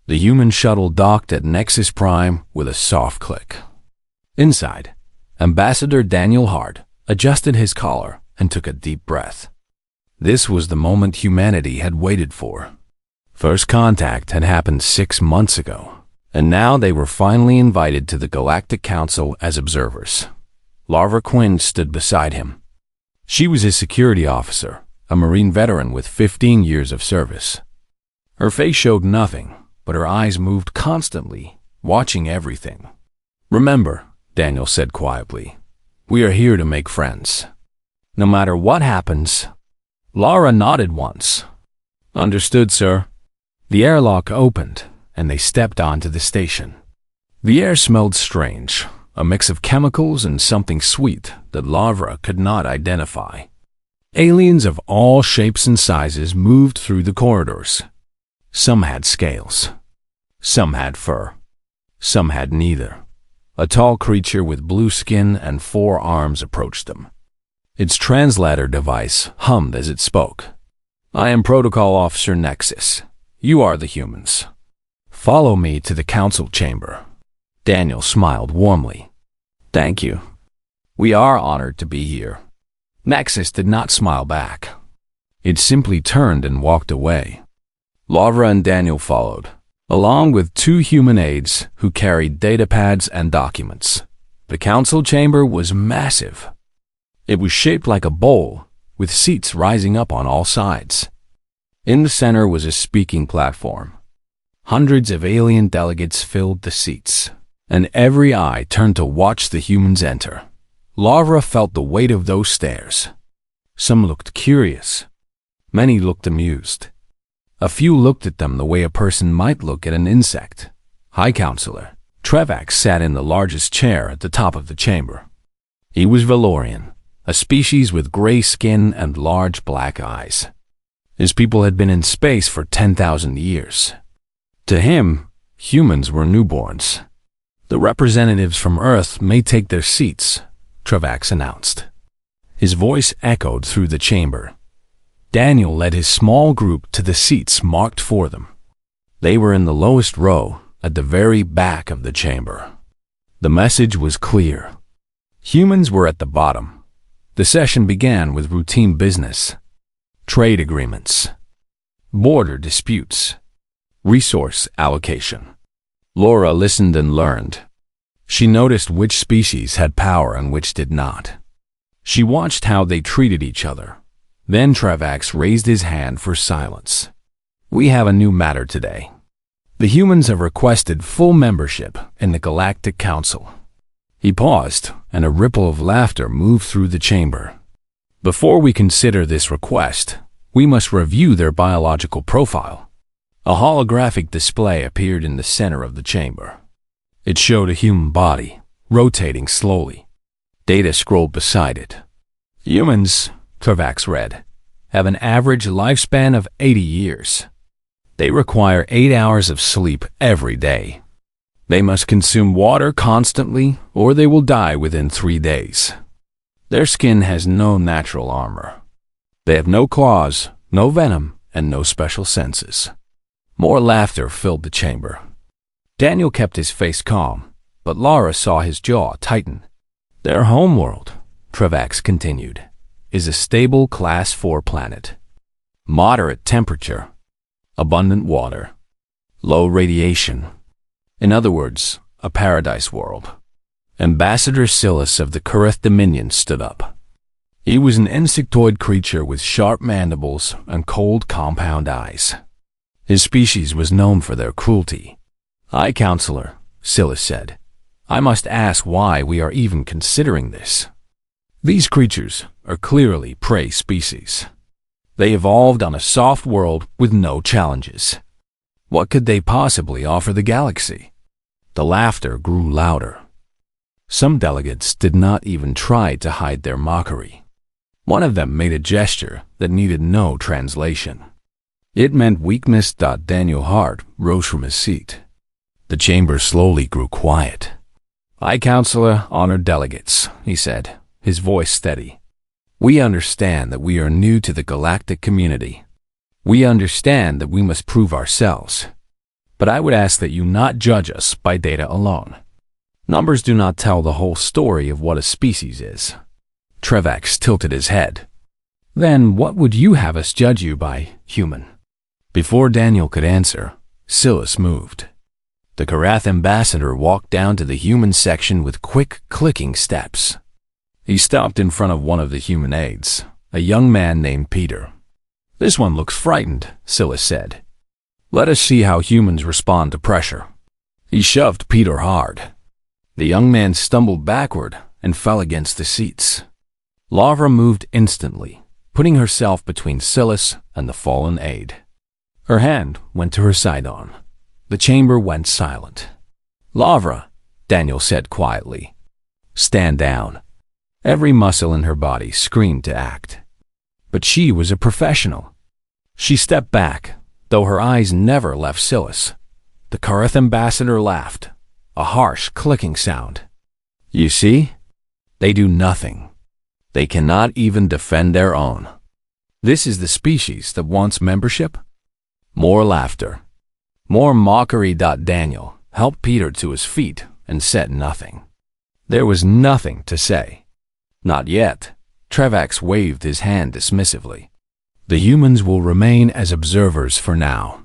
The human shuttle docked at Nexus Prime with a soft click. Inside, Ambassador Daniel Hart adjusted his collar and took a deep breath. This was the moment humanity had waited for. First contact had happened 6 months ago, and now they were finally invited to the Galactic Council as observers. Lara Quinn stood beside him. She was his security officer, a Marine veteran with 15 years of service. Her face showed nothing, but her eyes moved constantly, watching everything. "Remember," Daniel said quietly, "we are here to make friends. No matter what happens." Lara nodded once. "Understood, sir." The airlock opened, and they stepped onto the station. The air smelled strange, a mix of chemicals and something sweet that Lara could not identify. Aliens of all shapes and sizes moved through the corridors. Some had scales. Some had fur. Some had neither. A tall creature with blue skin and 4 arms approached them. Its translator device hummed as it spoke. "I am Protocol Officer Nexus. You are the humans. Follow me to the council chamber." Daniel smiled warmly. "Thank you. We are honored to be here." Nexus did not smile back. It simply turned and walked away. Lara and Daniel followed, along with 2 human aides who carried datapads and documents. The council chamber was massive. It was shaped like a bowl, with seats rising up on all sides. In the center was a speaking platform. Hundreds of alien delegates filled the seats, and every eye turned to watch the humans enter. Lara felt the weight of those stares. Some looked curious. Many looked amused. A few looked at them the way a person might look at an insect. High Counselor Trevax sat in the largest chair at the top of the chamber. He was Valorian, a species with gray skin and large black eyes. His people had been in space for 10,000 years. To him, humans were newborns. "The representatives from Earth may take their seats," Trevax announced. His voice echoed through the chamber. Daniel led his small group to the seats marked for them. They were in the lowest row, at the very back of the chamber. The message was clear. Humans were at the bottom. The session began with routine business. Trade agreements, border disputes, resource allocation. Lara listened and learned. She noticed which species had power and which did not. She watched how they treated each other. Then Trevax raised his hand for silence. "We have a new matter today. The humans have requested full membership in the Galactic Council." He paused, and a ripple of laughter moved through the chamber. "Before we consider this request, we must review their biological profile." A holographic display appeared in the center of the chamber. It showed a human body, rotating slowly. Data scrolled beside it. "Humans," Trevax read, "have an average lifespan of 80 years. They require 8 hours of sleep every day. They must consume water constantly, or they will die within 3 days. Their skin has no natural armor. They have no claws, no venom, and no special senses." More laughter filled the chamber. Daniel kept his face calm, but Lara saw his jaw tighten. "Their homeworld," Trevax continued, "is a stable Class 4 planet. Moderate temperature, abundant water, low radiation. In other words, a paradise world." Ambassador Silas of the Kurith Dominion stood up. He was an insectoid creature with sharp mandibles and cold compound eyes. His species was known for their cruelty. "High Counselor," Silas said, "I must ask why we are even considering this. These creatures are clearly prey species. They evolved on a soft world with no challenges. What could they possibly offer the galaxy?" The laughter grew louder. Some delegates did not even try to hide their mockery. One of them made a gesture that needed no translation. It meant weakness. Daniel Hart rose from his seat. The chamber slowly grew quiet. "High Counselor, honored delegates," he said, his voice steady. "We understand that we are new to the galactic community. We understand that we must prove ourselves. But I would ask that you not judge us by data alone. Numbers do not tell the whole story of what a species is. Trevax tilted his head. Then what would you have us judge you by, human? Before Daniel could answer, Silas moved. The Karath ambassador walked down to the human section with quick, clicking steps. He stopped in front of one of the human aides, a young man named Peter. "This one looks frightened," Silas said. "Let us see how humans respond to pressure." He shoved Peter hard. The young man stumbled backward and fell against the seats. Lavra moved instantly, putting herself between Silas and the fallen aide. Her hand went to her sidearm. The chamber went silent. "Lavra," Daniel said quietly. "Stand down." Every muscle in her body screamed to act. But she was a professional. She stepped back, though her eyes never left Silas. The Karath ambassador laughed, a harsh clicking sound. "You see? They do nothing. They cannot even defend their own. This is the species that wants membership?" More laughter. More mockery. Daniel helped Peter to his feet and said nothing. There was nothing to say. Not yet. Trevax waved his hand dismissively. "The humans will remain as observers for now.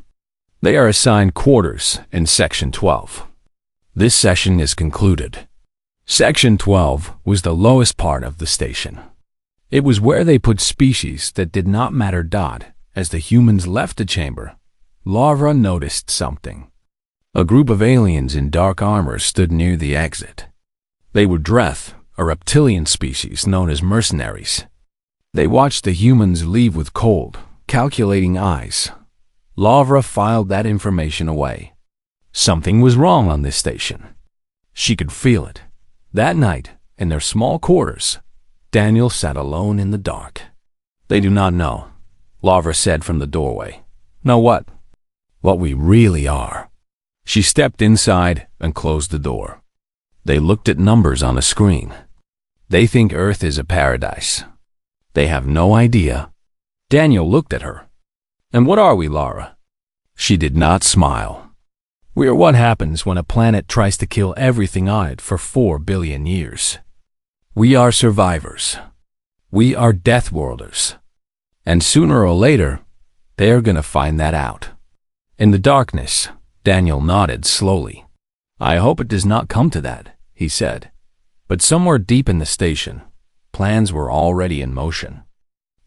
They are assigned quarters in Section 12. This session is concluded." Section 12 was the lowest part of the station. It was where they put species that did not matter. As the humans left the chamber, Lavra noticed something. A group of aliens in dark armor stood near the exit. They were Dreth, a reptilian species known as mercenaries. They watched the humans leave with cold, calculating eyes. Lavra filed that information away. Something was wrong on this station. She could feel it. That night, in their small quarters, Daniel sat alone in the dark. "They do not know," Lavra said from the doorway. "Know what? What we really are." She stepped inside and closed the door. They looked at numbers on a screen. They think Earth is a paradise. They have no idea. Daniel looked at her. "And what are we, Lara?" She did not smile. "We are what happens when a planet tries to kill everything on it for 4 billion years. We are survivors. We are Deathworlders. And sooner or later, they are going to find that out." In the darkness, Daniel nodded slowly. "I hope it does not come to that," he said. But somewhere deep in the station, plans were already in motion.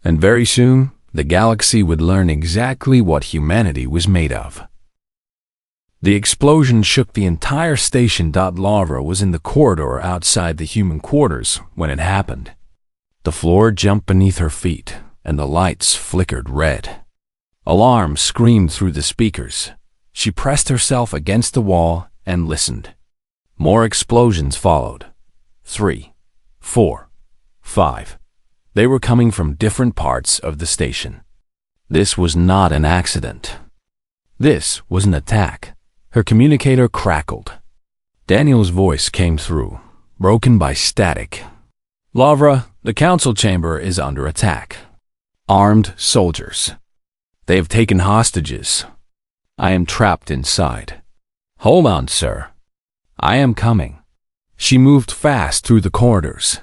And very soon, the galaxy would learn exactly what humanity was made of. The explosion shook the entire station. Lavra was in the corridor outside the human quarters when it happened. The floor jumped beneath her feet, and the lights flickered red. Alarm screamed through the speakers. She pressed herself against the wall and listened. More explosions followed. 3, 4, 5. They were coming from different parts of the station. This was not an accident. This was an attack. Her communicator crackled. Daniel's voice came through, broken by static. "Lavra, the council chamber is under attack. Armed soldiers. They have taken hostages. I am trapped inside. Hold on, sir. I am coming." She moved fast through the corridors.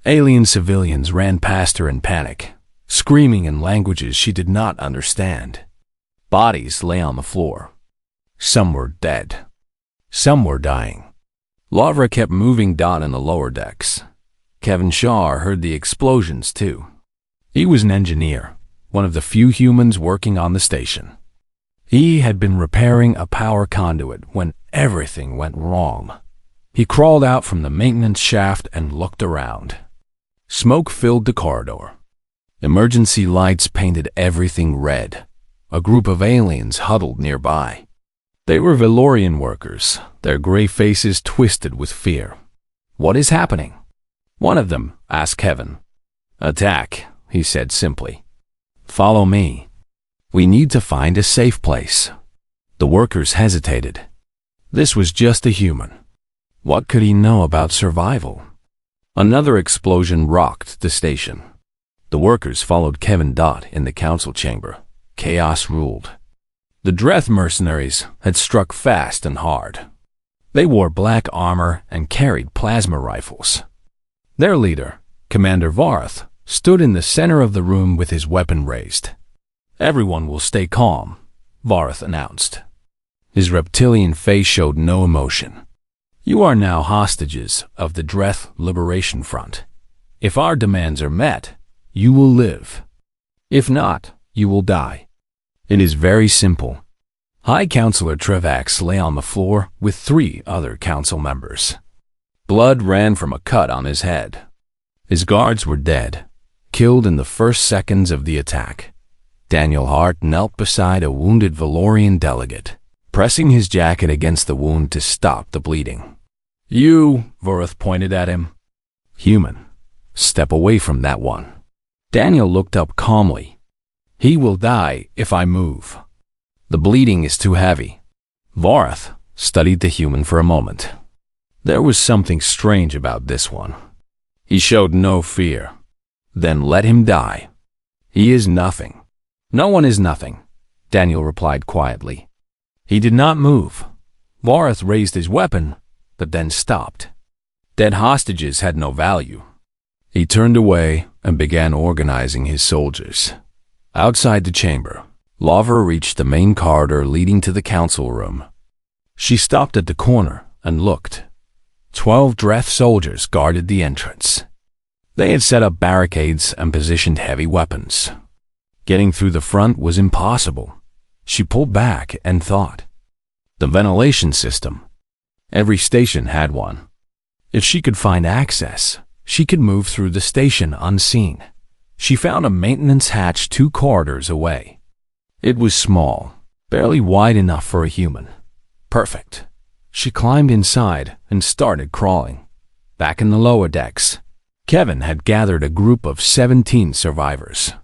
Alien civilians ran past her in panic, screaming in languages she did not understand. Bodies lay on the floor. Some were dead. Some were dying. Lavra kept moving. In the lower decks. Kevin Shaw heard the explosions too. He was an engineer, one of the few humans working on the station. He had been repairing a power conduit when everything went wrong. He crawled out from the maintenance shaft and looked around. Smoke filled the corridor. Emergency lights painted everything red. A group of aliens huddled nearby. They were Valorian workers, their gray faces twisted with fear. "What is happening?" One of them asked Kevin. "Attack," he said simply. "Follow me. We need to find a safe place." The workers hesitated. This was just a human. What could he know about survival? Another explosion rocked the station. The workers followed Kevin. In the council chamber, chaos ruled. The Dreth mercenaries had struck fast and hard. They wore black armor and carried plasma rifles. Their leader, Commander Varth, stood in the center of the room with his weapon raised. "Everyone will stay calm," Varth announced. His reptilian face showed no emotion. "You are now hostages of the Dreth Liberation Front. If our demands are met, you will live. If not, you will die. It is very simple." High Counselor Trevax lay on the floor with 3 other council members. Blood ran from a cut on his head. His guards were dead, killed in the first seconds of the attack. Daniel Hart knelt beside a wounded Valorian delegate, pressing his jacket against the wound to stop the bleeding. "You," Varth pointed at him. "Human, step away from that one." Daniel looked up calmly. "He will die if I move. The bleeding is too heavy." Varth studied the human for a moment. There was something strange about this one. He showed no fear. "Then let him die. He is nothing." "No one is nothing," Daniel replied quietly. He did not move. Varth raised his weapon, but then stopped. Dead hostages had no value. He turned away and began organizing his soldiers. Outside the chamber, Lavra reached the main corridor leading to the council room. She stopped at the corner and looked. 12 Dreth soldiers guarded the entrance. They had set up barricades and positioned heavy weapons. Getting through the front was impossible. She pulled back and thought. The ventilation system. Every station had one. If she could find access, she could move through the station unseen. She found a maintenance hatch 2 corridors away. It was small, barely wide enough for a human. Perfect. She climbed inside and started crawling. Back in the lower decks, Kevin had gathered a group of 17 survivors.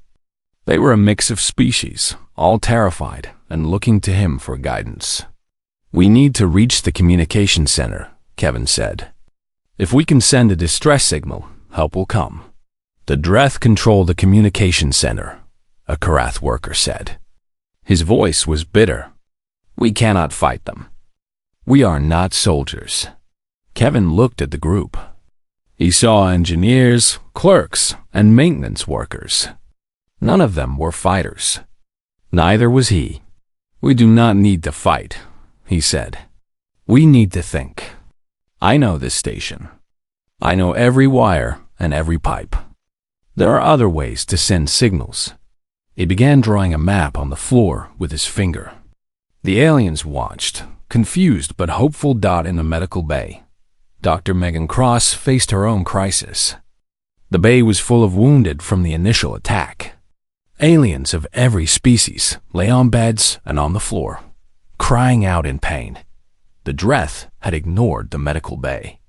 They were a mix of species, all terrified and looking to him for guidance. "We need to reach the communication center," Kevin said. "If we can send a distress signal, help will come." "The Dreth control the communication center," a Karath worker said. His voice was bitter. "We cannot fight them. We are not soldiers." Kevin looked at the group. He saw engineers, clerks, and maintenance workers. None of them were fighters. Neither was he. "We do not need to fight," he said. "We need to think. I know this station. I know every wire and every pipe. There are other ways to send signals." He began drawing a map on the floor with his finger. The aliens watched, confused but hopeful. In the medical bay, Dr. Megan Cross faced her own crisis. The bay was full of wounded from the initial attack. Aliens of every species lay on beds and on the floor, crying out in pain. The Dreth had ignored the medical bay.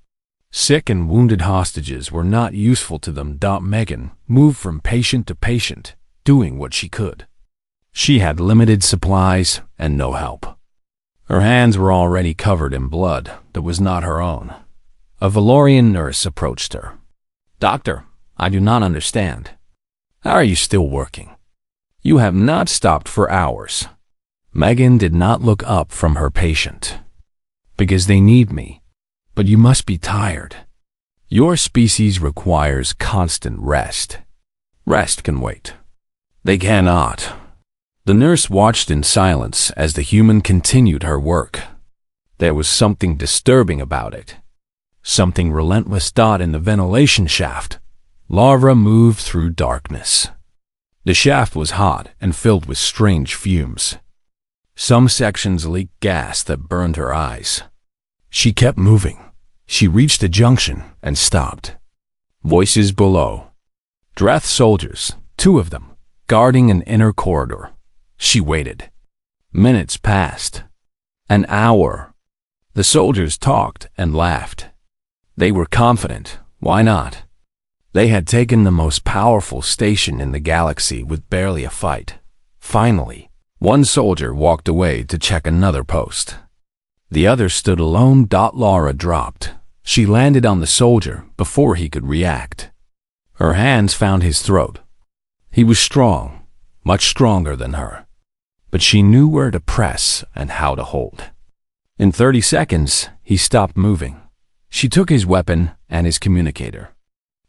Sick and wounded hostages were not useful to them. Megan moved from patient to patient, doing what she could. She had limited supplies and no help. Her hands were already covered in blood that was not her own. A Valorian nurse approached her. "Doctor, I do not understand. How are you still working? You have not stopped for hours." Megan did not look up from her patient. "Because they need me. But you must be tired. Your species requires constant rest. Rest can wait." "They cannot." The nurse watched in silence as the human continued her work. There was something disturbing about it. Something relentless. In the ventilation shaft, Lavra moved through darkness. The shaft was hot and filled with strange fumes. Some sections leaked gas that burned her eyes. She kept moving. She reached a junction and stopped. Voices below. Dreth soldiers, 2 of them, guarding an inner corridor. She waited. Minutes passed. An hour. The soldiers talked and laughed. They were confident. Why not? They had taken the most powerful station in the galaxy with barely a fight. Finally, one soldier walked away to check another post. The other stood alone. Laura dropped. She landed on the soldier before he could react. Her hands found his throat. He was strong, much stronger than her. but she knew where to press and how to hold. In 30 seconds, he stopped moving. She took his weapon and his communicator.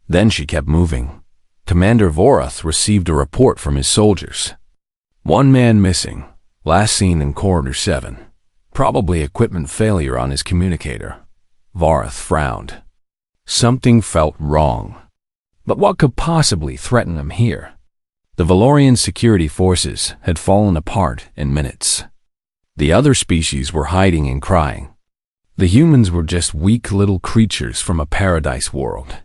Then she kept moving. Commander Vorath received a report from his soldiers. 1 man missing, last seen in Corridor 7. Probably equipment failure on his communicator. Vorath frowned. Something felt wrong. But what could possibly threaten him here? The Valorian security forces had fallen apart in minutes. The other species were hiding and crying. The humans were just weak little creatures from a paradise world.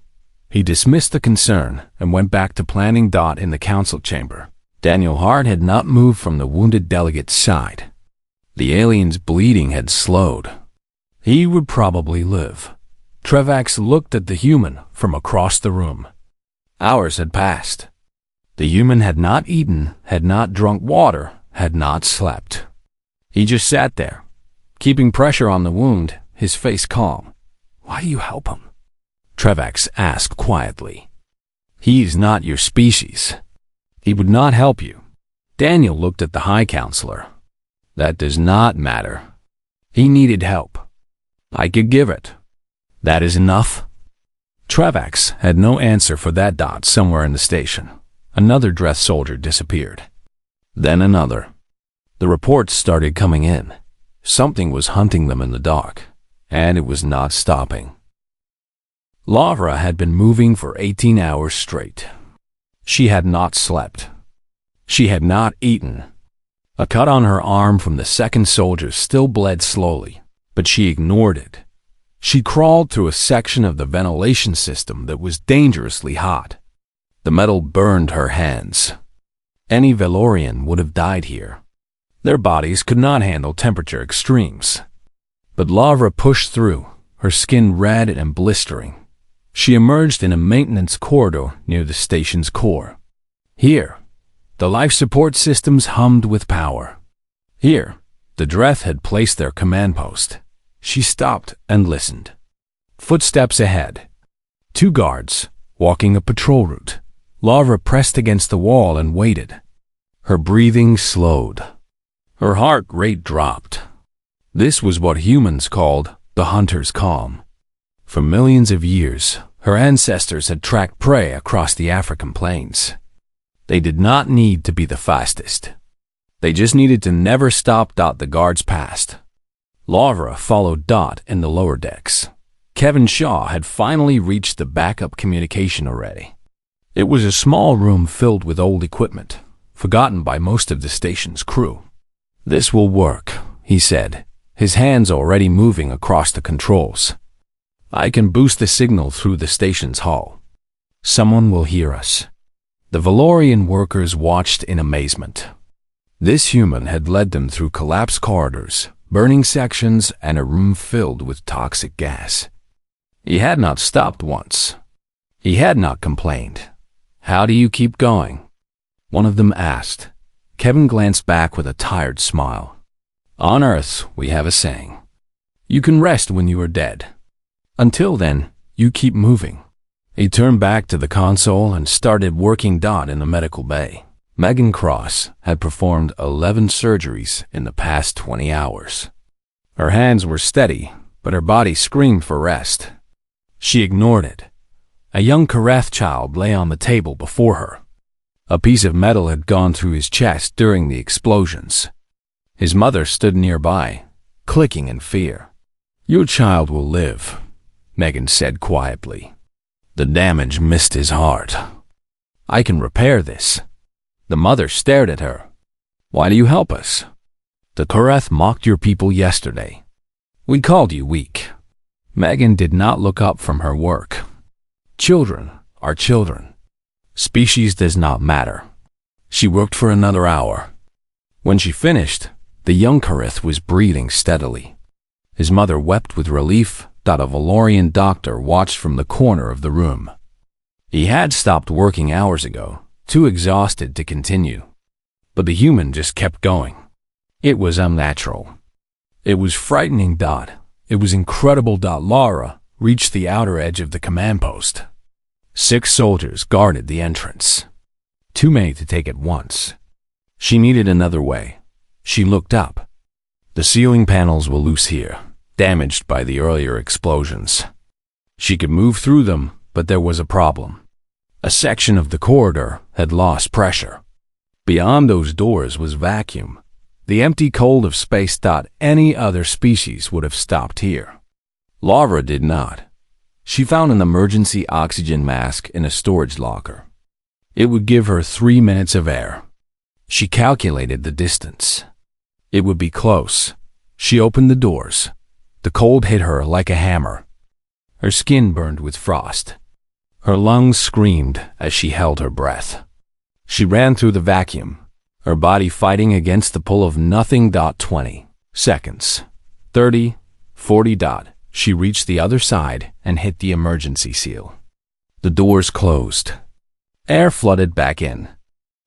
He dismissed the concern and went back to planning. In the council chamber, Daniel Hart had not moved from the wounded delegate's side. The alien's bleeding had slowed. He would probably live. Trevax looked at the human from across the room. Hours had passed. The human had not eaten, had not drunk water, had not slept. He just sat there, keeping pressure on the wound, his face calm. "Why do you help him?" Trevax asked quietly. "He is not your species. He would not help you." Daniel looked at the High Counselor. "That does not matter. He needed help. I could give it. That is enough." Trevax had no answer for that. Somewhere in the station, another dressed soldier disappeared. Then another. The reports started coming in. Something was hunting them in the dark, and it was not stopping. Lavra had been moving for 18 hours straight. She had not slept. She had not eaten. A cut on her arm from the second soldier still bled slowly, but she ignored it. She crawled through a section of the ventilation system that was dangerously hot. The metal burned her hands. Any Valorian would have died here. Their bodies could not handle temperature extremes. But Lavra pushed through, her skin red and blistering. She emerged in a maintenance corridor near the station's core. Here, the life support systems hummed with power. Here, the Dreth had placed their command post. She stopped and listened. Footsteps ahead. 2 guards, walking a patrol route. Lavra pressed against the wall and waited. Her breathing slowed. Her heart rate dropped. This was what humans called the hunter's calm. For millions of years, her ancestors had tracked prey across the African plains. They did not need to be the fastest. They just needed to never stop. The guards passed. Lavra followed in the lower decks. Kevin Shaw had finally reached the backup communication array. It was a small room filled with old equipment, forgotten by most of the station's crew. "This will work," he said, his hands already moving across the controls. "I can boost the signal through the station's hull. Someone will hear us." The Valorian workers watched in amazement. This human had led them through collapsed corridors, burning sections, and a room filled with toxic gas. He had not stopped once. He had not complained. "How do you keep going?" one of them asked. Kevin glanced back with a tired smile. "On Earth, we have a saying. You can rest when you are dead. Until then, you keep moving." He turned back to the console and started working in the medical bay. Megan Cross had performed 11 surgeries in the past 20 hours. Her hands were steady, but her body screamed for rest. She ignored it. A young Kareth child lay on the table before her. A piece of metal had gone through his chest during the explosions. His mother stood nearby, clicking in fear. "Your child will live," Megan said quietly. "The damage missed his heart. I can repair this." The mother stared at her. "Why do you help us?" "The Kareth mocked your people yesterday. We called you weak." Megan did not look up from her work. Children are children. Species does not matter. She worked for another hour. When she finished, the young Kareth was breathing steadily. His mother wept with relief. A Valorian doctor watched from the corner of the room. He had stopped working hours ago, too exhausted to continue. But the human just kept going. It was unnatural. It was frightening. It was incredible. Lara reached the outer edge of the command post. 6 soldiers guarded the entrance. Too many to take at once. She needed another way, She looked up. The ceiling panels were loose here, damaged by the earlier explosions. She could move through them, but there was a problem. A section of the corridor had lost pressure. Beyond those doors was vacuum, the empty cold of space. Any other species would have stopped here. Laura did not. She found an emergency oxygen mask in a storage locker. It would give her 3 minutes of air. She calculated the distance. It would be close. She opened the doors. The cold hit her like a hammer. Her skin burned with frost. Her lungs screamed as she held her breath. She ran through the vacuum, her body fighting against the pull of nothing. 20 seconds. 30, 40. She reached the other side and hit the emergency seal. The doors closed. Air flooded back in.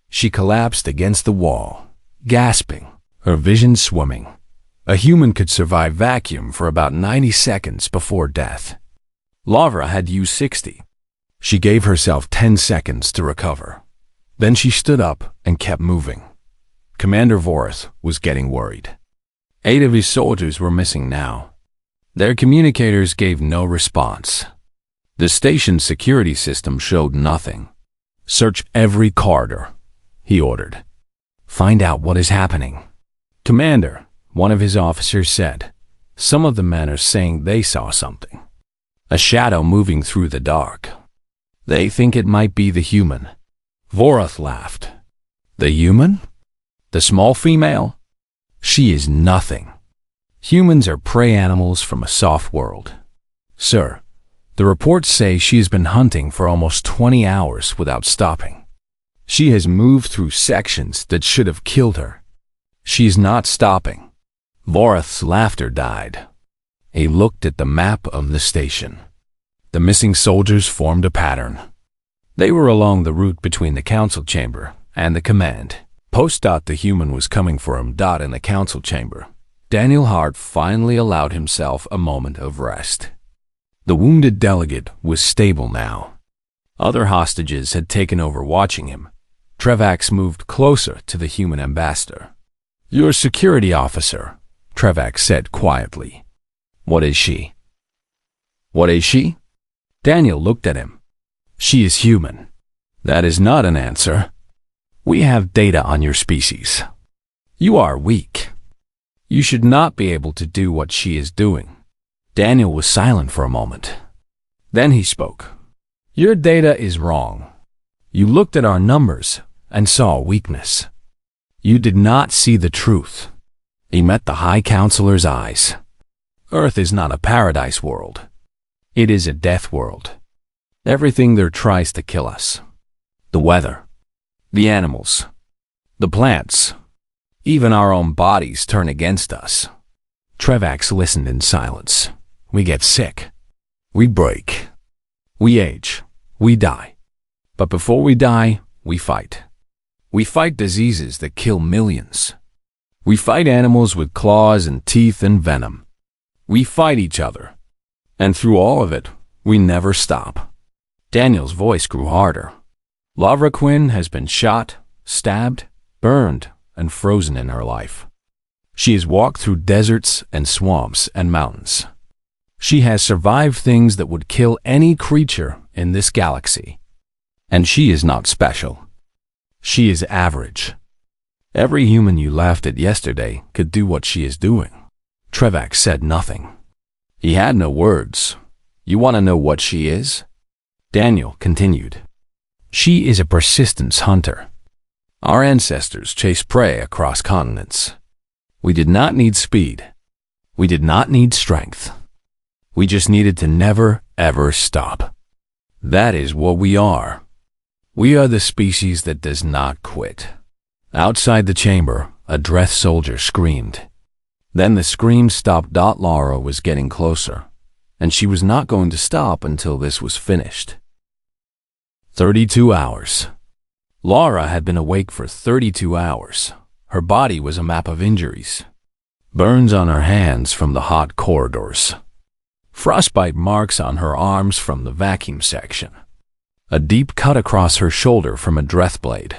She collapsed against the wall, gasping, her vision swimming. A human could survive vacuum for about 90 seconds before death. Laura had used 60. She gave herself 10 seconds to recover. Then she stood up and kept moving. Commander Vorath was getting worried. 8 of his soldiers were missing now. Their communicators gave no response. The station's security system showed nothing. Search every corridor, he ordered. Find out what is happening. Commander, one of his officers said, some of the men are saying they saw something. A shadow moving through the dark. They think it might be the human. Vorath laughed. The human? The small female? She is nothing. Humans are prey animals from a soft world. Sir, the reports say she has been hunting for almost 20 hours without stopping. She has moved through sections that should have killed her. She is not stopping. Vorath's laughter died. He looked at the map of the station. The missing soldiers formed a pattern. They were along the route between the council chamber and the command post. The human was coming for him. In the council chamber, Daniel Hart finally allowed himself a moment of rest. The wounded delegate was stable now. Other hostages had taken over watching him. Trevax moved closer to the human ambassador. Your security officer, Trevax said quietly. What is she? What is she? Daniel looked at him. She is human. That is not an answer. We have data on your species. You are weak. You should not be able to do what she is doing. Daniel was silent for a moment. Then he spoke. Your data is wrong. You looked at our numbers and saw weakness. You did not see the truth. He met the High Counselor's eyes. Earth is not a paradise world. It is a death world. Everything there tries to kill us. The weather, the animals, the plants, even our own bodies turn against us. Trevax listened in silence. We get sick. We break. We age. We die. But before we die, we fight. We fight diseases that kill millions. We fight animals with claws and teeth and venom. We fight each other. And through all of it, we never stop. Daniel's voice grew harder. Lavra Quinn has been shot, stabbed, burned, and frozen in her life. She has walked through deserts and swamps and mountains. She has survived things that would kill any creature in this galaxy. And she is not special. She is average. Every human you laughed at yesterday could do what she is doing. Trevax said nothing. He had no words. You want to know what she is? Daniel continued. She is a persistence hunter. Our ancestors chased prey across continents. We did not need speed. We did not need strength. We just needed to never, ever stop. That is what we are. We are the species that does not quit. Outside the chamber, a Dreth soldier screamed. Then the scream stopped. Laura was getting closer, and she was not going to stop until this was finished. 32 hours. Laura had been awake for 32 hours. Her body was a map of injuries. Burns on her hands from the hot corridors. Frostbite marks on her arms from the vacuum section. A deep cut across her shoulder from a Dreth blade.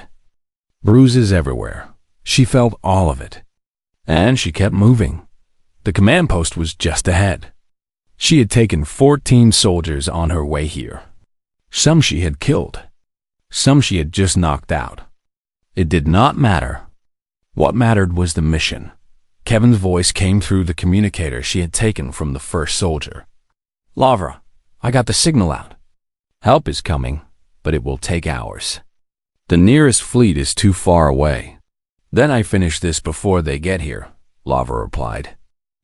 Bruises everywhere. She felt all of it. And she kept moving. The command post was just ahead. She had taken 14 soldiers on her way here. Some she had killed. Some she had just knocked out. It did not matter. What mattered was the mission. Kevin's voice came through the communicator she had taken from the first soldier. "Lavra, I got the signal out. Help is coming, but it will take hours. The nearest fleet is too far away. Then I finish this before they get here," Lavra replied.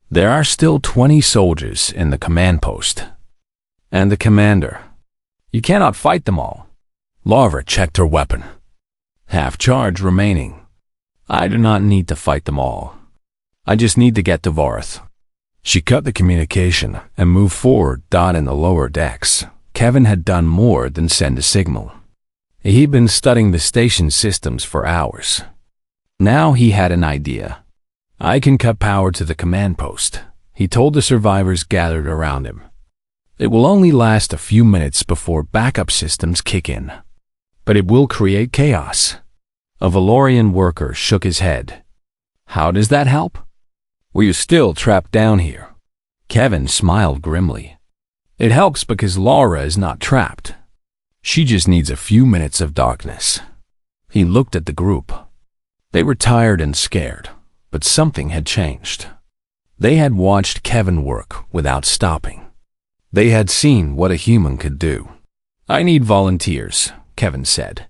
"There are still 20 soldiers in the command post. And the commander. You cannot fight them all." Lavra checked her weapon. "Half charge remaining. I do not need to fight them all. I just need to get to Vorath." She cut the communication and moved forward. In the lower decks, Kevin had done more than send a signal. He'd been studying the station systems for hours. Now he had an idea. "I can cut power to the command post," he told the survivors gathered around him. "It will only last a few minutes before backup systems kick in. But it will create chaos." A Valorian worker shook his head. "How does that help? We're still trapped down here." Kevin smiled grimly. "It helps because Laura is not trapped. She just needs a few minutes of darkness." He looked at the group. They were tired and scared, but something had changed. They had watched Kevin work without stopping. They had seen what a human could do. "I need volunteers," Kevin said.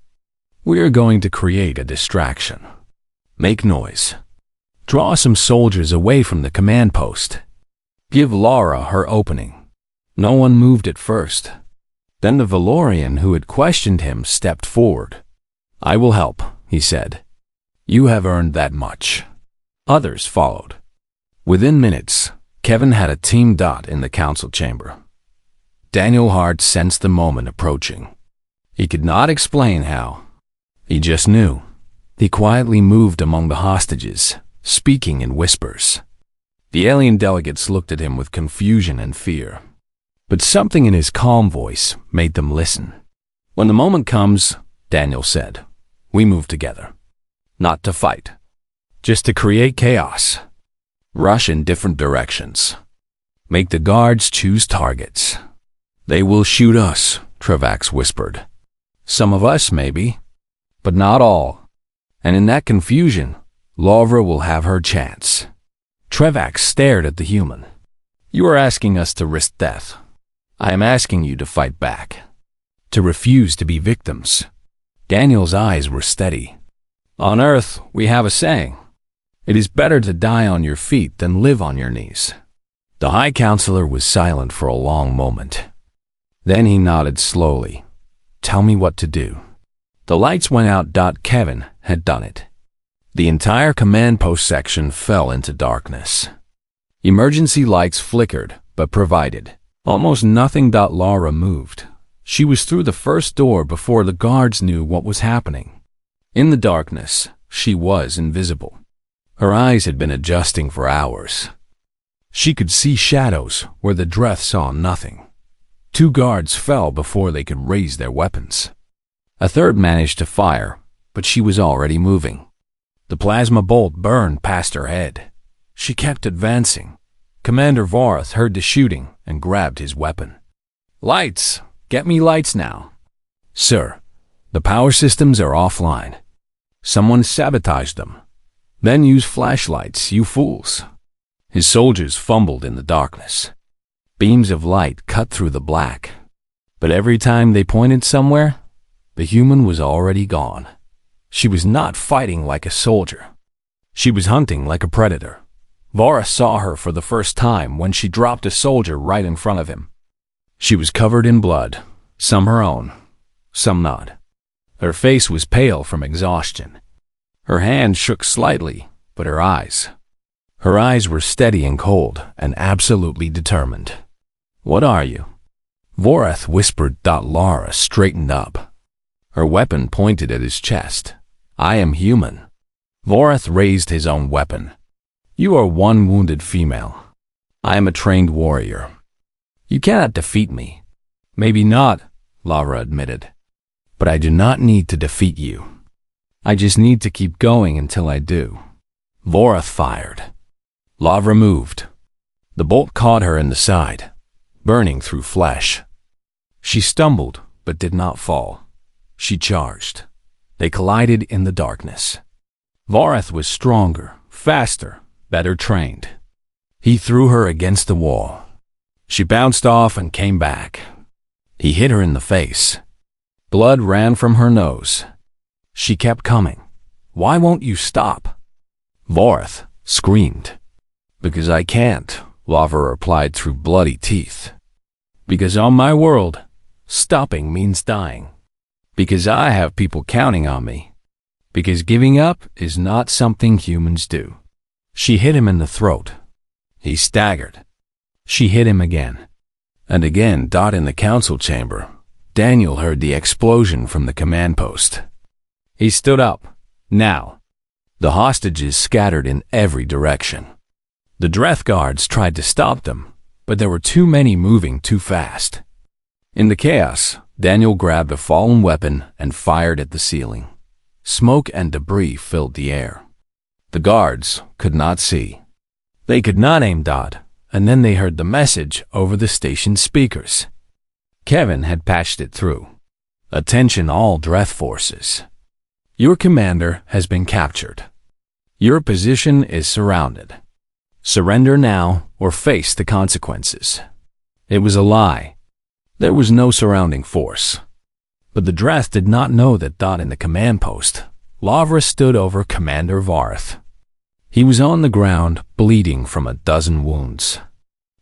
"We are going to create a distraction. Make noise. Draw some soldiers away from the command post. Give Laura her opening." No one moved at first. Then the Valorian who had questioned him stepped forward. "I will help," he said. "You have earned that much." Others followed. Within minutes, Kevin had a team. In the council chamber. Daniel Hart sensed the moment approaching. He could not explain how. He just knew. He quietly moved among the hostages, speaking in whispers. The alien delegates looked at him with confusion and fear. But something in his calm voice made them listen. "When the moment comes," Daniel said, "we move together. Not to fight. Just to create chaos. Rush in different directions. Make the guards choose targets." "They will shoot us," Travax whispered. "Some of us, maybe. But not all. And in that confusion, Lavra will have her chance." Travax stared at the human. "You are asking us to risk death. I am asking you to fight back. To refuse to be victims." Daniel's eyes were steady. "On Earth, we have a saying. It is better to die on your feet than live on your knees." The High Counselor was silent for a long moment. Then he nodded slowly. "Tell me what to do." The lights went out. Kevin had done it. The entire command post section fell into darkness. Emergency lights flickered, but provided almost nothing. Laura moved. She was through the first door before the guards knew what was happening. In the darkness, she was invisible. Her eyes had been adjusting for hours. She could see shadows where the Dreth saw nothing. 2 guards fell before they could raise their weapons. A third managed to fire, but she was already moving. The plasma bolt burned past her head. She kept advancing. Commander Vorath heard the shooting and grabbed his weapon. "Lights! Get me lights now." "Sir, the power systems are offline. Someone sabotaged them. Then use flashlights, you fools." His soldiers fumbled in the darkness. Beams of light cut through the black. But every time they pointed somewhere, the human was already gone. She was not fighting like a soldier. She was hunting like a predator. Vorath saw her for the first time when she dropped a soldier right in front of him. She was covered in blood, some her own, some not. Her face was pale from exhaustion. Her hand shook slightly, but her eyes were steady and cold and absolutely determined. "What are you?" Vorath whispered. Laura straightened up. Her weapon pointed at his chest. "I am human." Vorath raised his own weapon. "You are one wounded female. I am a trained warrior. You cannot defeat me." "Maybe not," Laura admitted. "But I do not need to defeat you. I just need to keep going until I do." Vorath fired. Lavra moved. The bolt caught her in the side, burning through flesh. She stumbled, but did not fall. She charged. They collided in the darkness. Vorath was stronger, faster, better trained. He threw her against the wall. She bounced off and came back. He hit her in the face. Blood ran from her nose. She kept coming. Why won't you stop? Vorath screamed. Because I can't, Lavra replied through bloody teeth. Because on my world, stopping means dying. Because I have people counting on me. Because giving up is not something humans do. She hit him in the throat. He staggered. She hit him again. And again. In the council chamber, Daniel heard the explosion from the command post. He stood up. Now. The hostages scattered in every direction. The Dreth guards tried to stop them, but there were too many moving too fast. In the chaos, Daniel grabbed a fallen weapon and fired at the ceiling. Smoke and debris filled the air. The guards could not see. They could not aim. And then they heard the message over the station speakers. Kevin had patched it through. Attention all Dreth forces. Your commander has been captured. Your position is surrounded. Surrender now or face the consequences. It was a lie. There was no surrounding force. But the Dreth did not know that. In the command post, Lavra stood over Commander Vorath. He was on the ground, bleeding from a dozen wounds.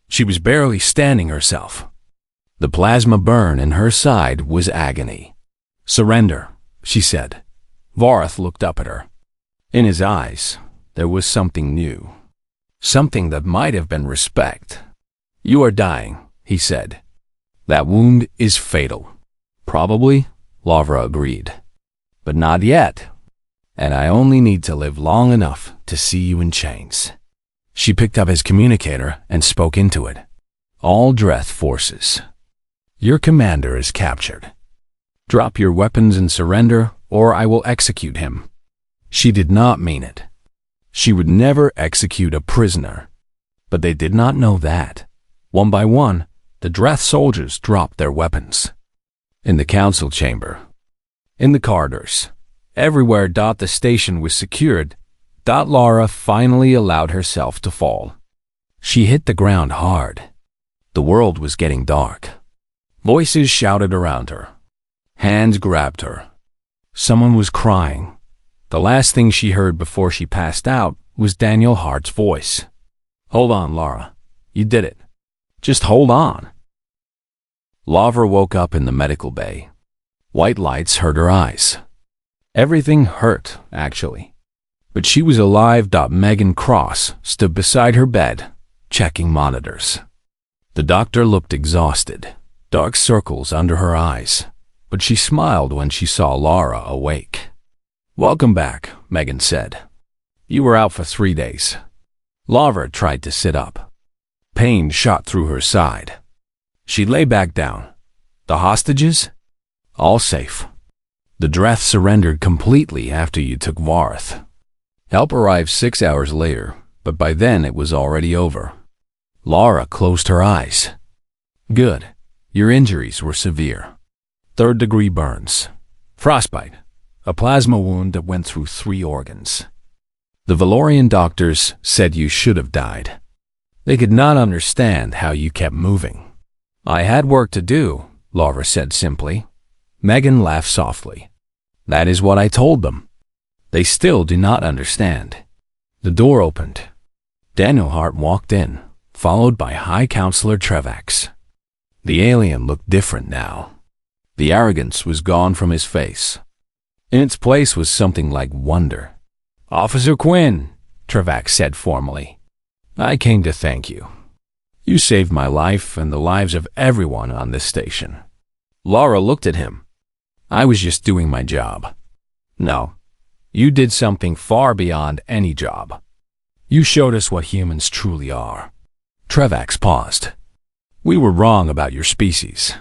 She was barely standing herself. The plasma burn in her side was agony. Surrender, she said. Vorath looked up at her. In his eyes, there was something new. Something that might have been respect. You are dying, he said. That wound is fatal. Probably, Lavra agreed. But not yet. And I only need to live long enough to see you in chains. She picked up his communicator and spoke into it. All Dreth forces. Your commander is captured. Drop your weapons and surrender, or I will execute him. She did not mean it. She would never execute a prisoner. But they did not know that. One by one, the Dreth soldiers dropped their weapons. In the council chamber. In the corridors. Everywhere. The station was secured. Lara finally allowed herself to fall. She hit the ground hard. The world was getting dark. Voices shouted around her. Hands grabbed her. Someone was crying. The last thing she heard before she passed out was Daniel Hart's voice. Hold on, Lara. You did it. Just hold on. Lavra woke up in the medical bay. White lights hurt her eyes. Everything hurt, actually. But she was alive. Megan Cross stood beside her bed, checking monitors. The doctor looked exhausted, dark circles under her eyes, but she smiled when she saw Lara awake. Welcome back, Megan said. You were out for 3 days. Lavra tried to sit up. Pain shot through her side. She lay back down. The hostages? All safe. The Dreth surrendered completely after you took Vorath. Help arrived 6 hours later, but by then it was already over. Lara closed her eyes. Good. Your injuries were severe. 3rd-degree burns. Frostbite. A plasma wound that went through 3 organs. The Valorian doctors said you should have died. They could not understand how you kept moving. I had work to do, Lavra said simply. Megan laughed softly. That is what I told them. They still do not understand. The door opened. Daniel Hart walked in, followed by High Counselor Trevax. The alien looked different now. The arrogance was gone from his face. In its place was something like wonder. Officer Quinn, Trevax said formally. I came to thank you. You saved my life and the lives of everyone on this station. Lara looked at him. I was just doing my job. No, you did something far beyond any job. You showed us what humans truly are. Trevax paused. We were wrong about your species.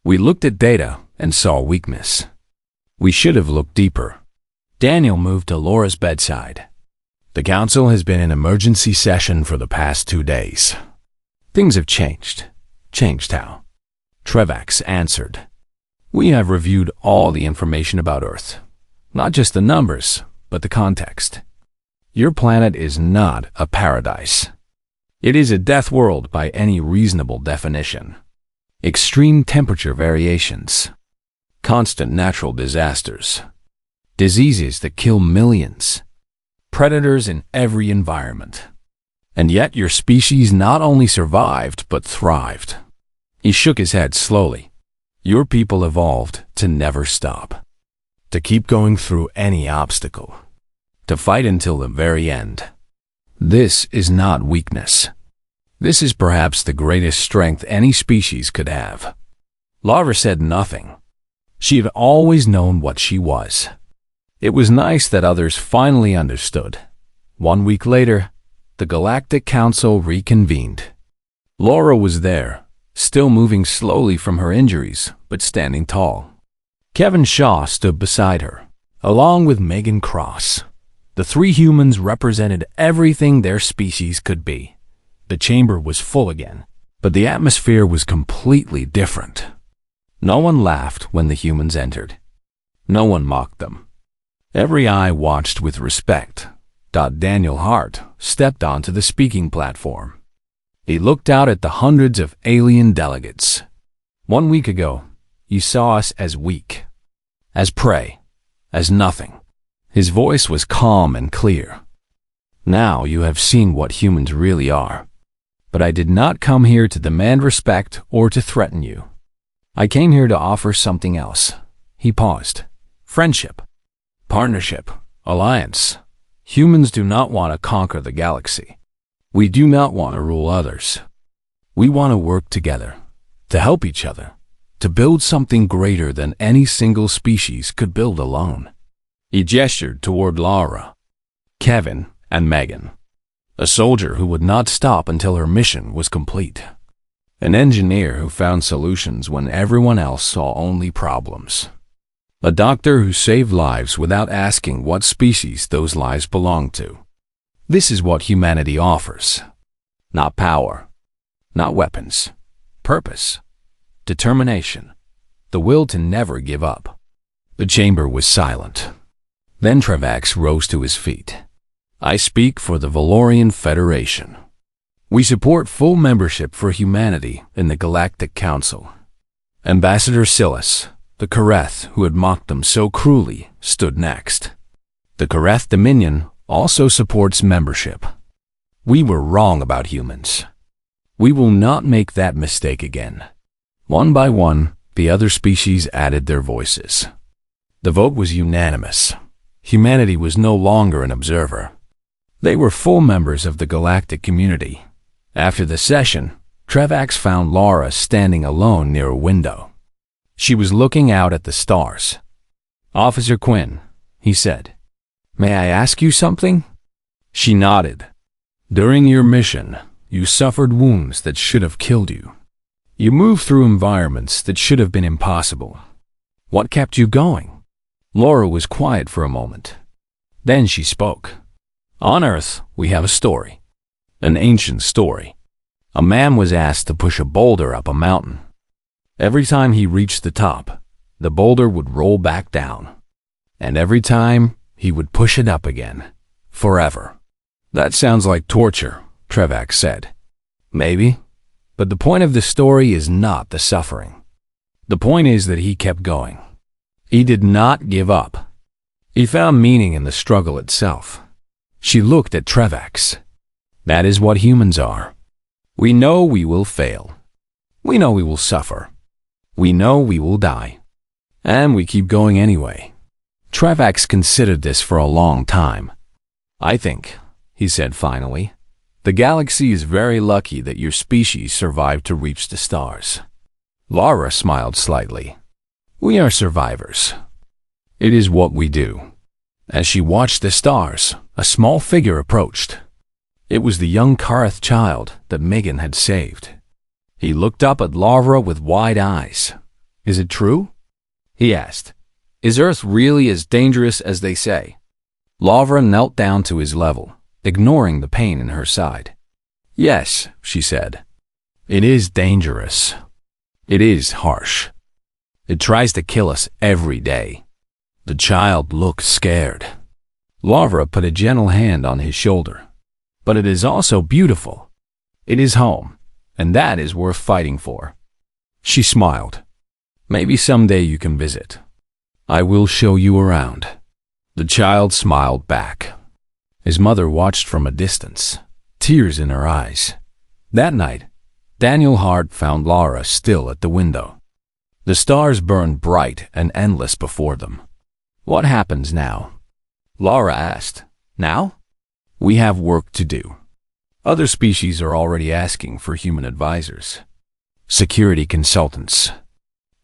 We looked at data and saw weakness. We should have looked deeper. Daniel moved to Laura's bedside. The council has been in emergency session for the past 2 days. Things have changed. Changed how? Trevax answered. We have reviewed all the information about Earth. Not just the numbers, but the context. Your planet is not a paradise. It is a death world by any reasonable definition. Extreme temperature variations. Constant natural disasters. Diseases that kill millions. Predators in every environment. And yet your species not only survived, but thrived. He shook his head slowly. Your people evolved to never stop. To keep going through any obstacle. To fight until the very end. This is not weakness. This is perhaps the greatest strength any species could have. Lara said nothing. She had always known what she was. It was nice that others finally understood. 1 week later, the Galactic Council reconvened. Laura was there, still moving slowly from her injuries, but standing tall. Kevin Shaw stood beside her, along with Megan Cross. The 3 humans represented everything their species could be. The chamber was full again, but the atmosphere was completely different. No one laughed when the humans entered. No one mocked them. Every eye watched with respect. Daniel Hart stepped onto the speaking platform. He looked out at the hundreds of alien delegates. 1 week ago, you saw us as weak, as prey, as nothing. His voice was calm and clear. Now you have seen what humans really are. But I did not come here to demand respect or to threaten you. I came here to offer something else. He paused. Friendship. Partnership. Alliance. Humans do not want to conquer the galaxy. We do not want to rule others. We want to work together, to help each other, to build something greater than any single species could build alone. He gestured toward Laura, Kevin, and Megan. A soldier who would not stop until her mission was complete. An engineer who found solutions when everyone else saw only problems. A doctor who saved lives without asking what species those lives belonged to. This is what humanity offers. Not power, not weapons, purpose, determination, the will to never give up. The chamber was silent. Then Trevax rose to his feet. I speak for the Valorian Federation. We support full membership for humanity in the Galactic Council. Ambassador Silas, the Kareth who had mocked them so cruelly, stood next. The Kareth Dominion also supports membership. We were wrong about humans. We will not make that mistake again. One by one, the other species added their voices. The vote was unanimous. Humanity was no longer an observer. They were full members of the galactic community. After the session, Trevax found Laura standing alone near a window. She was looking out at the stars. Officer Quinn, he said, may I ask you something? She nodded. During your mission, you suffered wounds that should have killed you. You moved through environments that should have been impossible. What kept you going? Laura was quiet for a moment. Then she spoke. On Earth, we have a story. An ancient story. A man was asked to push a boulder up a mountain. Every time he reached the top, the boulder would roll back down. And every time, he would push it up again. Forever. That sounds like torture, Trevax said. Maybe. But the point of the story is not the suffering. The point is that he kept going. He did not give up. He found meaning in the struggle itself. She looked at Trevax. That is what humans are. We know we will fail. We know we will suffer. We know we will die. And we keep going anyway. Trevax considered this for a long time. I think, he said finally, the galaxy is very lucky that your species survived to reach the stars. Laura smiled slightly. We are survivors. It is what we do. As she watched the stars, a small figure approached. It was the young Kareth child that Megan had saved. He looked up at Laura with wide eyes. Is it true? He asked. Is Earth really as dangerous as they say? Laura knelt down to his level, ignoring the pain in her side. "Yes," she said. "It is dangerous. It is harsh. It tries to kill us every day." The child looked scared. Laura put a gentle hand on his shoulder. "But it is also beautiful. It is home, and that is worth fighting for." She smiled. "Maybe someday you can visit. I will show you around." The child smiled back. His mother watched from a distance, tears in her eyes. That night, Daniel Hart found Laura still at the window. The stars burned bright and endless before them. "What happens now?" Laura asked. "Now? We have work to do. Other species are already asking for human advisors, security consultants,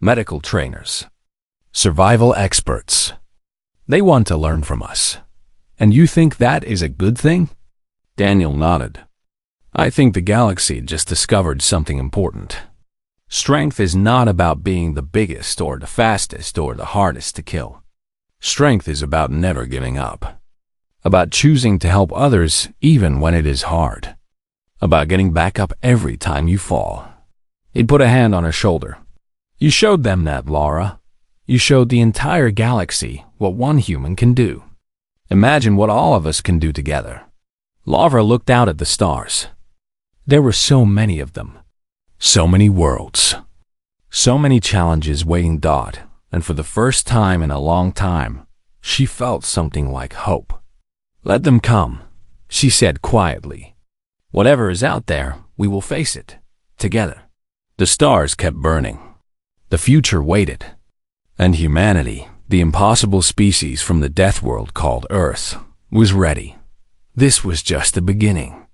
medical trainers, survival experts. They want to learn from us. And you think that is a good thing?" Daniel nodded. "I think the galaxy just discovered something important. Strength is not about being the biggest or the fastest or the hardest to kill. Strength is about never giving up, about choosing to help others even when it is hard, about getting back up every time you fall." He put a hand on her shoulder. "You showed them that, Laura. You showed the entire galaxy what one human can do. Imagine what all of us can do together." Laura looked out at the stars. There were so many of them, so many worlds, so many challenges waiting Dot, and for the first time in a long time, she felt something like hope. "Let them come," she said quietly. "Whatever is out there, we will face it, together." The stars kept burning. The future waited. And humanity, the impossible species from the death world called Earth, was ready. This was just the beginning.